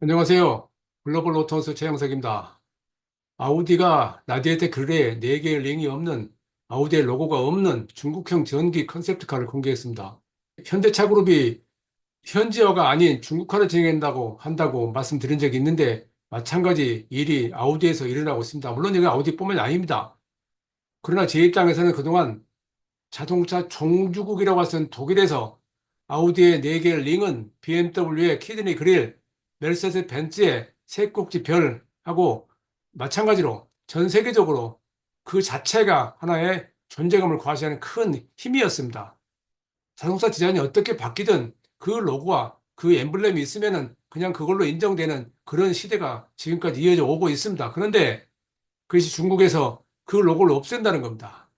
안녕하세요. 글로벌 오토스 최영석입니다. 아우디가 나디에테 그레에 4개의 링이 없는 아우디의 로고가 없는 중국형 전기 컨셉트카를 공개했습니다. 현대차 그룹이 현지화가 아닌 중국화를 진행한다고 한다고 말씀드린 적이 있는데 마찬가지 일이 아우디에서 일어나고 있습니다. 물론 이건 아우디뿐만이 아닙니다. 그러나 제 입장에서는 그동안 자동차 종주국이라고 했던 독일에서 아우디의 4개의 링은 BMW의 키드니 그릴, 메르세데스 벤츠의 세 꼭지 별하고 마찬가지로 전 세계적으로 그 자체가 하나의 존재감을 과시하는 큰 힘이었습니다. 자동차 디자인이 어떻게 바뀌든 그 로고와 그 엠블렘이 있으면은 그냥 그걸로 인정되는 그런 시대가 지금까지 이어져 오고 있습니다. 그런데 그것이 중국에서 그 로고를 없앤다는 겁니다.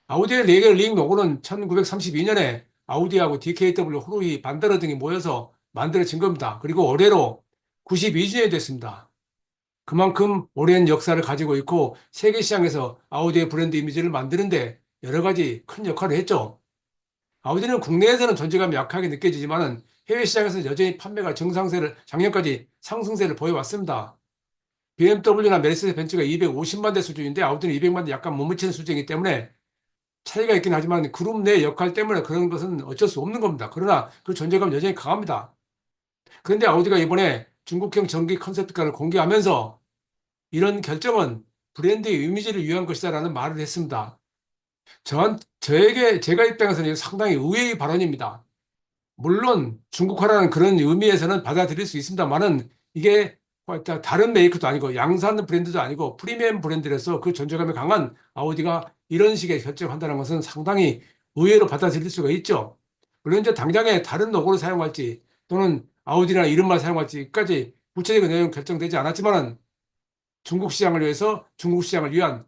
아우디의 레겔 링 로고는 1932년에 아우디하고 DKW, 호루이, 반다르 등이 모여서 만들어진 겁니다. 그리고 올해로 92주년이 됐습니다. 그만큼 오랜 역사를 가지고 있고 세계 시장에서 아우디의 브랜드 이미지를 만드는데 여러 가지 큰 역할을 했죠. 아우디는 국내에서는 존재감이 약하게 느껴지지만은 해외 시장에서는 여전히 판매가 정상세를 작년까지 상승세를 보여왔습니다. BMW나 메르세데스 벤츠가 250만 대 수준인데 아우디는 200만 대 약간 못 미치는 수준이기 때문에 차이가 있긴 하지만 그룹 내 역할 때문에 그런 것은 어쩔 수 없는 겁니다. 그러나 그 존재감 여전히 강합니다. 그런데 아우디가 이번에 중국형 전기 컨셉트카를 공개하면서 이런 결정은 브랜드의 이미지를 위한 것이다라는 말을 했습니다. 제가 입장에서는 상당히 의외의 발언입니다. 물론 중국화라는 그런 의미에서는 받아들일 수 있습니다만은 이게 다른 메이커도 아니고 양산 브랜드도 아니고 프리미엄 브랜드라서 그 존재감이 강한 아우디가 이런 식의 결정을 한다는 것은 상당히 의외로 받아들일 수가 있죠. 물론 이제 당장에 다른 로고를 사용할지 또는 아우디나 이름만 사용할지까지 구체적인 내용 결정되지 않았지만은 중국 시장을 위해서 중국 시장을 위한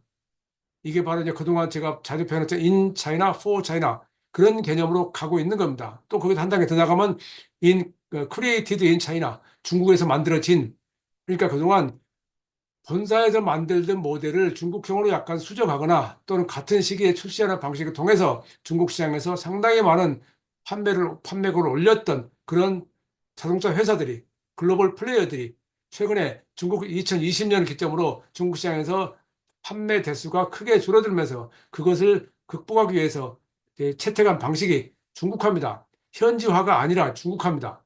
이게 바로 이제 그동안 제가 자주 표현했던 in China for China 그런 개념으로 가고 있는 겁니다. 또 거기서 한 단계 더 나가면 created in China 중국에서 만들어진 그러니까 그동안 본사에서 만들던 모델을 중국형으로 약간 수정하거나 또는 같은 시기에 출시하는 방식을 통해서 중국 시장에서 상당히 많은 판매고를 올렸던 그런 자동차 회사들이 글로벌 플레이어들이 최근에 중국 2020년을 기점으로 중국 시장에서 판매 대수가 크게 줄어들면서 그것을 극복하기 위해서 채택한 방식이 중국화입니다. 현지화가 아니라 중국화입니다.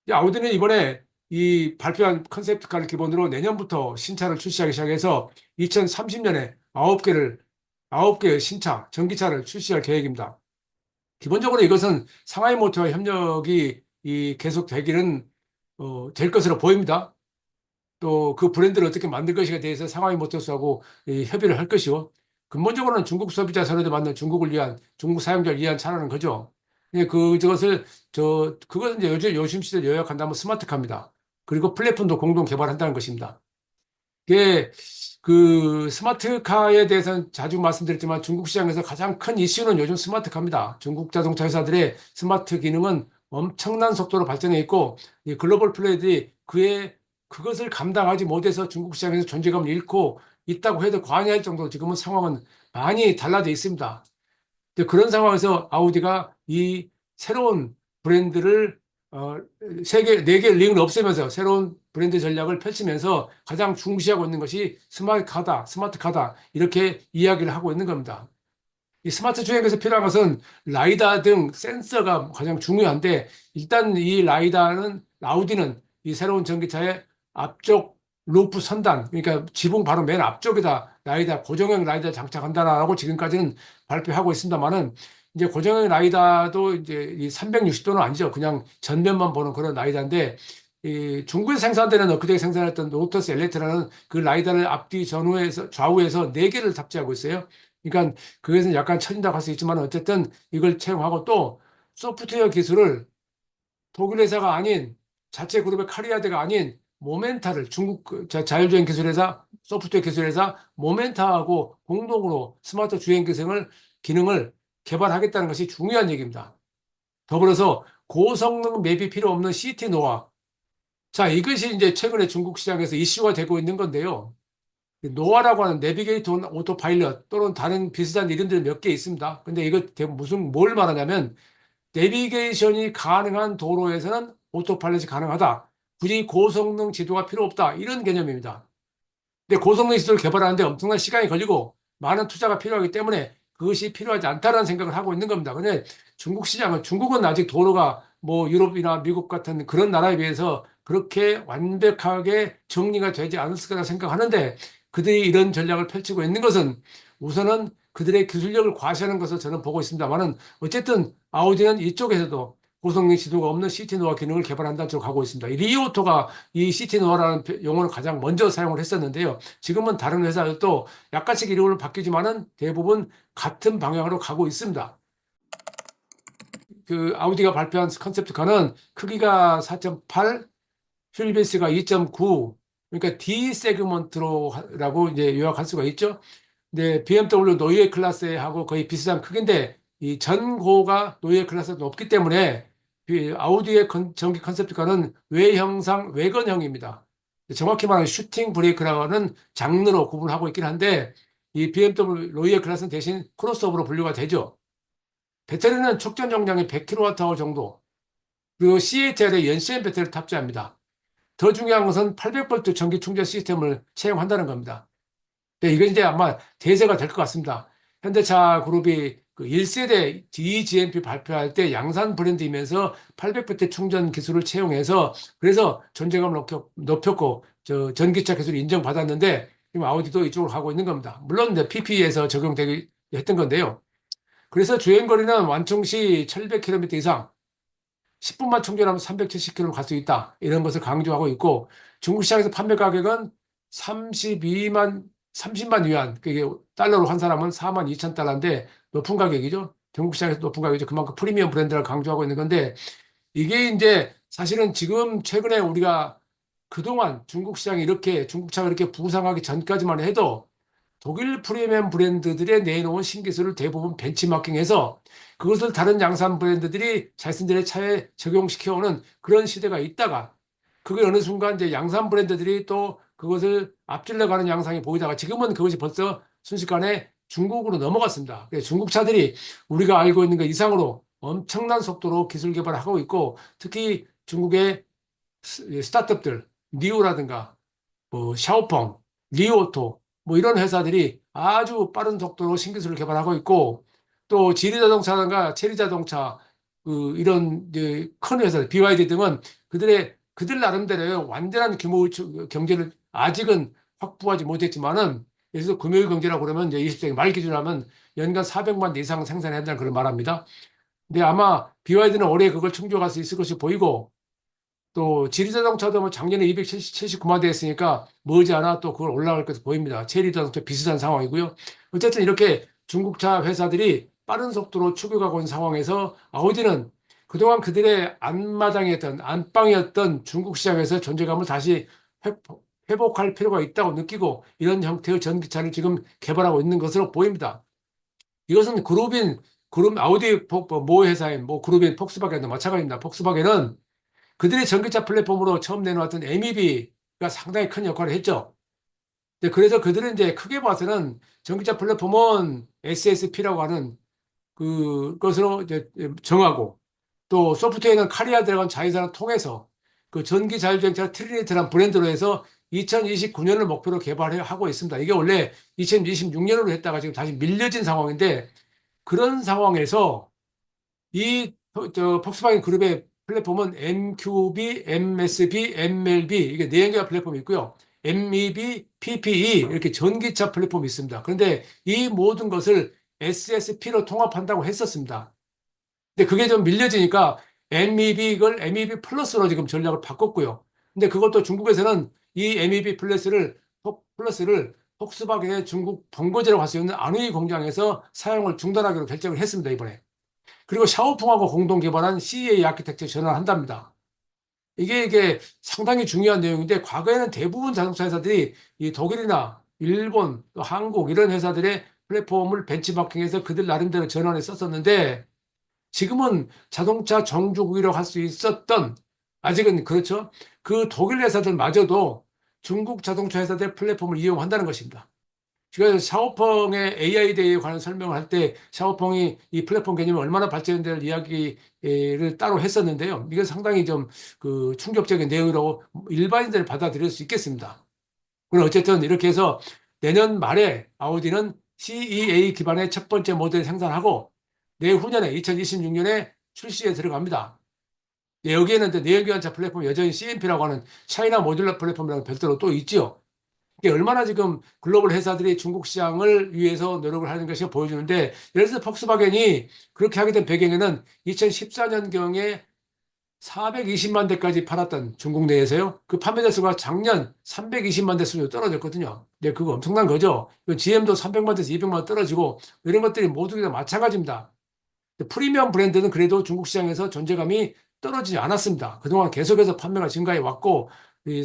이 아우디는 이번에 이 발표한 컨셉트카를 기본으로 내년부터 신차를 출시하기 시작해서 2030년에 9개의 신차, 전기차를 출시할 계획입니다. 기본적으로 이것은 상하이 모터와 협력이 계속 되기는 될 것으로 보입니다. 또 그 브랜드를 어떻게 만들 것인가에 대해서 상하이 모터스하고 협의를 할 것이고 근본적으로는 중국 소비자 선호도 맞는 중국을 위한 중국 사용자를 위한 차라는 거죠. 예, 그것은 이제 요즘 시대를 요약한다면 스마트카입니다. 그리고 플랫폼도 공동 개발한다는 것입니다. 이게 그 스마트카에 대해서는 자주 말씀드렸지만 중국 시장에서 가장 큰 이슈는 요즘 스마트카입니다. 중국 자동차 회사들의 스마트 기능은 엄청난 속도로 발전해 있고 이 글로벌 플레이들이 그것을 감당하지 못해서 중국 시장에서 존재감을 잃고 있다고 해도 과언이 할 정도로 지금은 상황은 많이 달라져 있습니다. 그런 상황에서 아우디가 이 새로운 브랜드를 어, 네 개 링을 없애면서 새로운 브랜드 전략을 펼치면서 가장 중시하고 있는 것이 스마트카다 이렇게 이야기를 하고 있는 겁니다. 이 스마트 주행에서 필요한 것은 라이다 등 센서가 가장 중요한데 일단 이 아우디는 이 새로운 전기차의 앞쪽 루프 선단 그러니까 지붕 바로 맨 앞쪽에다 고정형 라이다 장착한다라고 지금까지는 발표하고 있습니다만은 이제 고정형 라이다도 이제 이 360도는 아니죠. 그냥 전면만 보는 그런 라이다인데 이 중국에서 생산되는 엊그제 생산했던 로터스 엘리트라는 그 라이다를 앞뒤 전후에서 좌우에서 네개를 탑재하고 있어요. 그러니까 그것은 약간 처진다고 할 수 있지만 어쨌든 이걸 채용하고 또 소프트웨어 기술을 독일 회사가 아닌 자체 그룹의 카리아드가 아닌 모멘타를 중국 자율주행 기술회사 소프트웨어 기술회사 모멘타하고 공동으로 스마트 주행 기능을 개발하겠다는 것이 중요한 얘기입니다. 더불어서 고성능 맵이 필요 없는 시티 노화. 자, 이것이 이제 최근에 중국 시장에서 이슈가 되고 있는 건데요. 노아라고 하는 내비게이터 오토파일럿 또는 다른 비슷한 이름들 몇 개 있습니다. 근데 이거 무슨 뭘 말하냐면 내비게이션이 가능한 도로에서는 오토파일럿이 가능하다. 굳이 고성능 지도가 필요 없다. 이런 개념입니다. 근데 고성능 지도를 개발하는데 엄청난 시간이 걸리고 많은 투자가 필요하기 때문에 그것이 필요하지 않다라는 생각을 하고 있는 겁니다. 근데 중국 시장은, 중국은 아직 도로가 뭐 유럽이나 미국 같은 그런 나라에 비해서 그렇게 완벽하게 정리가 되지 않았을 거라 생각하는데, 그들이 이런 전략을 펼치고 있는 것은 우선은 그들의 기술력을 과시하는 것을 저는 보고 있습니다만은, 어쨌든 아우디는 이쪽에서도 고성능 지도가 없는 시티노아 기능을 개발한다는 쪽으로 가고 있습니다. 이 리오토가 이 시티노아라는 용어를 가장 먼저 사용을 했었는데요. 지금은 다른 회사들도 약간씩 이름을 바뀌지만은 대부분 같은 방향으로 가고 있습니다. 그 아우디가 발표한 컨셉트카는 크기가 4.8, 휠베이스가 2.9, 그러니까 D 세그먼트로라고 이제 요약할 수가 있죠. 근데 BMW 노예 클래스하고 거의 비슷한 크기인데 이 전고가 노예 클래스가 높기 때문에 이 아우디의 전기 컨셉트카는 외형상 외건형입니다. 정확히 말하면 슈팅 브레이크라고 하는 장르로 구분하고 있긴 한데, 이 BMW 노예 클래스는 대신 크로스오버로 분류가 되죠. 배터리는 촉전 용량이 100kWh 정도, 그리고 CATL에 연CM 배터리를 탑재합니다. 더 중요한 것은 800V 전기 충전 시스템을 채용한다는 겁니다. 네, 이건 이제 아마 대세가 될 것 같습니다. 현대차 그룹이 그 1세대 DGMP 발표할 때 양산 브랜드이면서 800V 충전 기술을 채용해서 그래서 존재감을 높였고 저 전기차 기술이 인정받았는데, 지금 아우디도 이쪽으로 가고 있는 겁니다. 물론 이제 PPE에서 적용되기 했던 건데요. 그래서 주행거리는 완충 시 1100km 이상, 10분만 충전하면 370km 갈 수 있다. 이런 것을 강조하고 있고, 중국 시장에서 판매 가격은 30만 위안, 그게 달러로 환산하면 4만 2천 달러인데 높은 가격이죠. 중국 시장에서 높은 가격이죠. 그만큼 프리미엄 브랜드를 강조하고 있는 건데, 이게 이제 사실은 지금 최근에 우리가 그동안 중국 시장이 이렇게, 중국차가 이렇게 부상하기 전까지만 해도 독일 프리미엄 브랜드들의 내놓은 신기술을 대부분 벤치마킹해서 그것을 다른 양산 브랜드들이 자신들의 차에 적용시켜오는 그런 시대가 있다가, 그게 어느 순간 이제 양산 브랜드들이 또 그것을 앞질러 가는 양상이 보이다가 지금은 그것이 벌써 순식간에 중국으로 넘어갔습니다. 그래서 중국 차들이 우리가 알고 있는 것 이상으로 엄청난 속도로 기술 개발을 하고 있고, 특히 중국의 스타트업들, 니오라든가 뭐 샤오펑, 리오토 뭐 이런 회사들이 아주 빠른 속도로 신기술을 개발하고 있고, 또 지리자동차든가 체리자동차 그 이런 이제 큰 회사 BYD 등은 그들 나름대로의 완전한 규모 경제를 아직은 확보하지 못했지만은, 예를 들어서 금요일 경제라고 그러면 이제 20세기 말 기준으로 하면 연간 400만 대 이상 생산해야 한다는 그런 말합니다. 근데 아마 BYD는 올해 그걸 충족할 수 있을 것이 보이고, 또 지리자동차도 뭐 작년에 279만 대 했으니까 머지않아 또 그걸 올라갈 것으로 보입니다. 체리자동차 비슷한 상황이고요. 어쨌든 이렇게 중국차 회사들이 빠른 속도로 추격하고 있는 상황에서 아우디는 그동안 그들의 앞마당이었던 안방이었던 중국 시장에서 존재감을 다시 회복할 필요가 있다고 느끼고 이런 형태의 전기차를 지금 개발하고 있는 것으로 보입니다. 이것은 그룹 아우디 모 회사인 뭐 그룹인 폭스바겐도 마찬가지입니다. 폭스바겐은 그들의 전기차 플랫폼으로 처음 내놓았던 MEB가 상당히 큰 역할을 했죠. 그래서 그들은 이제 크게 봐서는 전기차 플랫폼은 SSP라고 하는 그것으로 이제 정하고, 또 소프트웨어는 카리아 들어간 자회사를 통해서 그 전기 자율주행차 트리니티라는 브랜드로 해서 2029년을 목표로 개발하고 있습니다. 이게 원래 2026년으로 했다가 지금 다시 밀려진 상황인데, 그런 상황에서 폭스바겐 그룹의 플랫폼은 MQB, MSB, MLB 이게 네 개의 플랫폼이 있고요. MEB, PPE 이렇게 전기차 플랫폼이 있습니다. 그런데 이 모든 것을 SSP로 통합한다고 했었습니다. 근데 그게 좀 밀려지니까 MEB 이걸 MEB 플러스로 지금 전략을 바꿨고요. 근데 그것도 중국에서는 이 MEB 플러스를 폭스바겐의 중국 본거지라고 할 수 있는 안의 공장에서 사용을 중단하기로 결정을 했습니다, 이번에. 그리고 샤오풍하고 공동 개발한 CA 아키텍처 전환을 한답니다. 이게 상당히 중요한 내용인데, 과거에는 대부분 자동차 회사들이 이 독일이나 일본, 또 한국 이런 회사들의 플랫폼을 벤치마킹해서 그들 나름대로 전환해 썼었는데, 지금은 자동차 정주국이라고 할 수 있었던, 아직은 그렇죠. 그 독일 회사들마저도 중국 자동차 회사들 플랫폼을 이용한다는 것입니다. 제가 샤오펑의 AI 대회에 관한 설명을 할 때 샤오펑이 이 플랫폼 개념이 얼마나 발전될 이야기를 따로 했었는데요. 이게 상당히 좀 그 충격적인 내용이라고 일반인들이 받아들일 수 있겠습니다. 그럼 어쨌든 이렇게 해서 내년 말에 아우디는 CEA 기반의 첫 번째 모델을 생산하고 내후년에 2026년에 출시에 들어갑니다. 여기에는 내연기관차 플랫폼 여전히 CMP라고 하는 차이나 모듈러 플랫폼이라는 별도로 또 있지요. 이게 얼마나 지금 글로벌 회사들이 중국 시장을 위해서 노력을 하는 것이 보여주는데, 예를 들어서 폭스바겐이 그렇게 하게 된 배경에는 2014년경에 420만 대까지 팔았던 중국 내에서요. 그 판매자 수가 작년 320만 대 수준으로 떨어졌거든요. 네, 그거 엄청난 거죠. GM도 300만 대에서 200만 대 떨어지고 이런 것들이 모두 다 마찬가지입니다. 프리미엄 브랜드는 그래도 중국 시장에서 존재감이 떨어지지 않았습니다. 그동안 계속해서 판매가 증가해 왔고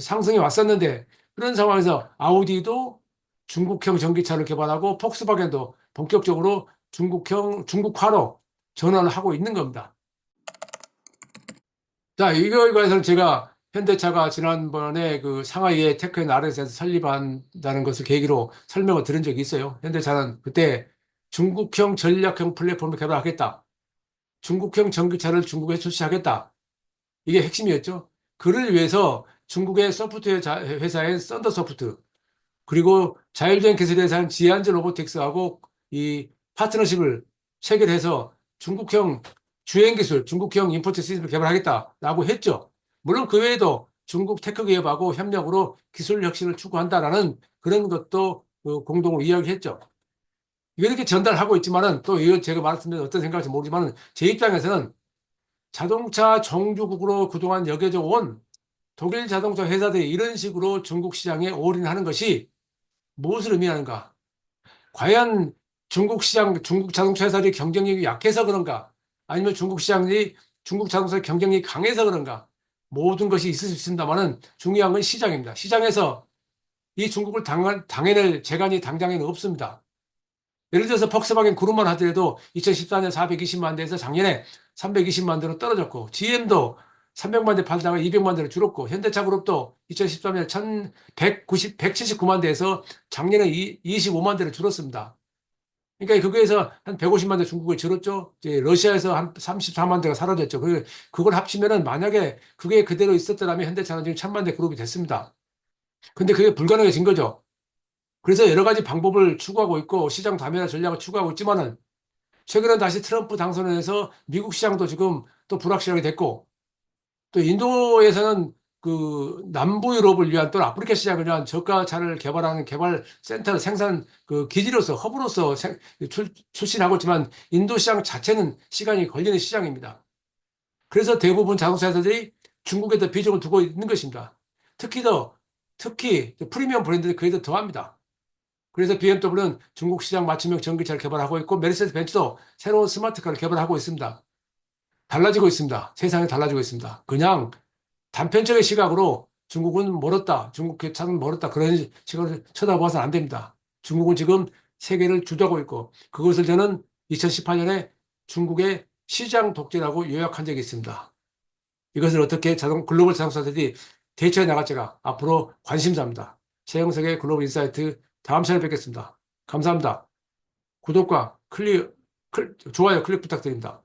상승해 왔었는데, 그런 상황에서 아우디도 중국형 전기차를 개발하고 폭스바겐도 본격적으로 중국화로 전환을 하고 있는 겁니다. 자, 이거에 관해서는 제가 현대차가 지난번에 그 상하이의 테크앤 RS에서 설립한다는 것을 계기로 설명을 들은 적이 있어요. 현대차는 그때 중국형 전략형 플랫폼을 개발하겠다. 중국형 전기차를 중국에 출시하겠다. 이게 핵심이었죠. 그를 위해서 중국의 소프트웨어 회사인 썬더소프트, 그리고 자율주행 기술에 대한 지안즈 로보틱스하고 이 파트너십을 체결해서 중국형 주행 기술, 중국형 인포트 시스템을 개발하겠다라고 했죠. 물론 그 외에도 중국 테크 기업하고 협력으로 기술 혁신을 추구한다라는 그런 것도 공동으로 이야기했죠. 이렇게 전달하고 있지만은 또 이거 제가 말씀드린 어떤 생각인지 모르지만은 제 입장에서는 자동차 정주국으로 그동안 여겨져 온 독일 자동차 회사들이 이런 식으로 중국 시장에 올인하는 것이 무엇을 의미하는가? 과연 중국 시장, 중국 자동차 회사들이 경쟁력이 약해서 그런가? 아니면 중국 자동차 경쟁력이 강해서 그런가? 모든 것이 있을 수 있습니다만은 중요한 건 시장입니다. 시장에서 이 중국을 당해낼 재간이 당장에는 없습니다. 예를 들어서 폭스바겐 그룹만 하더라도 2014년 420만 대에서 작년에 320만 대로 떨어졌고, GM도 300만 대 팔다가 200만 대로 줄었고, 현대차 그룹도 2013년 1,179만 대에서 작년에 25만 대로 줄었습니다. 그러니까 거기에서 한 150만 대 중국을 줄었죠. 이제 러시아에서 한 34만 대가 사라졌죠. 그걸 합치면은 만약에 그게 그대로 있었더라면 현대차는 지금 1,000만 대 그룹이 됐습니다. 근데 그게 불가능해진 거죠. 그래서 여러 가지 방법을 추구하고 있고 시장 다변화 전략을 추구하고 있지만은, 최근에 다시 트럼프 당선을 해서 미국 시장도 지금 또 불확실하게 됐고, 또 인도에서는 그 남부 유럽을 위한 또 아프리카 시장을 위한 저가차를 개발하는 개발 센터 생산 그 기지로서 허브로서 출신하고 있지만, 인도 시장 자체는 시간이 걸리는 시장입니다. 그래서 대부분 자동차 회사들이 중국에 더 비중을 두고 있는 것입니다. 특히 프리미엄 브랜드들이 그에 더 더합니다. 그래서 BMW는 중국 시장 맞춤형 전기차를 개발하고 있고, 메르세데스 벤츠도 새로운 스마트카를 개발하고 있습니다. 달라지고 있습니다. 세상이 달라지고 있습니다. 그냥 단편적인 시각으로 중국은 멀었다, 중국 차는 멀었다, 그런 식으로 쳐다봐서는 안 됩니다. 중국은 지금 세계를 주도하고 있고, 그것을 저는 2018년에 중국의 시장 독재라고 요약한 적이 있습니다. 이것을 어떻게 글로벌 자동차들이 대처해 나갈지가 앞으로 관심사입니다. 최영석의 글로벌 인사이트, 다음 시간에 뵙겠습니다. 감사합니다. 구독과 좋아요, 클릭 부탁드립니다.